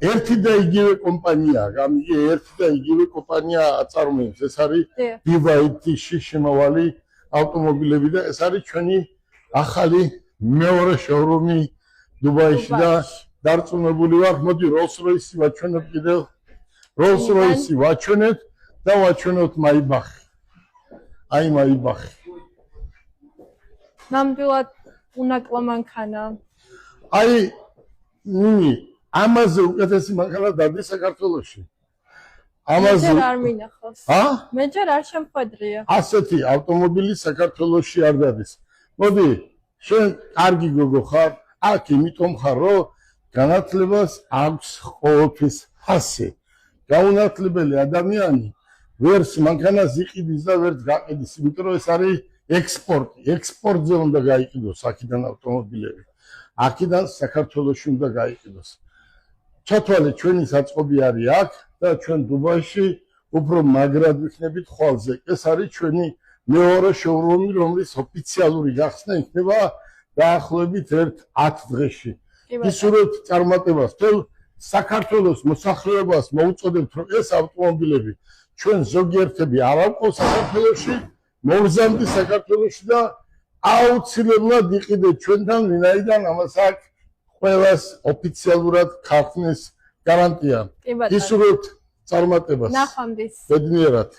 ერთი და იგივე კომპანია, გამიგე ერთი და იგივე კომპანია აწარმოებს. ეს არის BYD-ში შემავალი ავტომობილები და ეს არის ჩვენი ახალი მეორე შოურუმი დუბაიში და დარწმუნებული ვარ, მოდი Rolls-Royce ვაჩვენებ კიდევ. Rolls-Royce ვაჩვენეთ და ვაჩვენოთ Maybach-ი. აი Maybach-ი. ნამდვილად უნაკლო მანქანა. აი ამაზე უკეთესი მანქანა დადის საქართველოში. ამაზე არ მინახავს. მე ჯერ არ შემხვედრია. ასეთი ავტომობილი საქართველოში არ დადის. მოდი, შენ კარგი გოგო ხარ, აქ იმიტომ ხარ, რომ განათლებას აქვს ყოველთვის ფასი. გაუნათლებელი ადამიანი ვერც მანქანას იყიდის და ვერც გაყიდის, იმიტომ რომ ეს არის ექსპორტი. ექსპორტზე უნდა გაიყიდოს აქედან ავტომობილები. აქედან საქართველოში უნდა გაიყიდოს. ჩათვალე ჩვენი საწყობი არის აქ და ჩვენ დუბაიში უფრო მაგრად ვიქნებით ხვალზე. ეს არის ჩვენი მეორე შოურუმი, რომლის ოფიციალური გახსნა იქნება დაახლოებით 10 დღეში. ისურვებთ წარმატებას. თელ საქართველოს მოსახლეობას მოუწოდებთ, რომ ეს ავტომობილები ჩვენ ზოგიერთები არ ავყავთ საქართველოში, მოგზავნით საქართველოში და აუცილებლად იყიდეთ ჩვენთან, ვინაიდან ამას აქვს ყველას ოფიციალურად ქართლის გარანტია. ისურვებთ წარმატებას. ნახვამდის. ბედნიერად.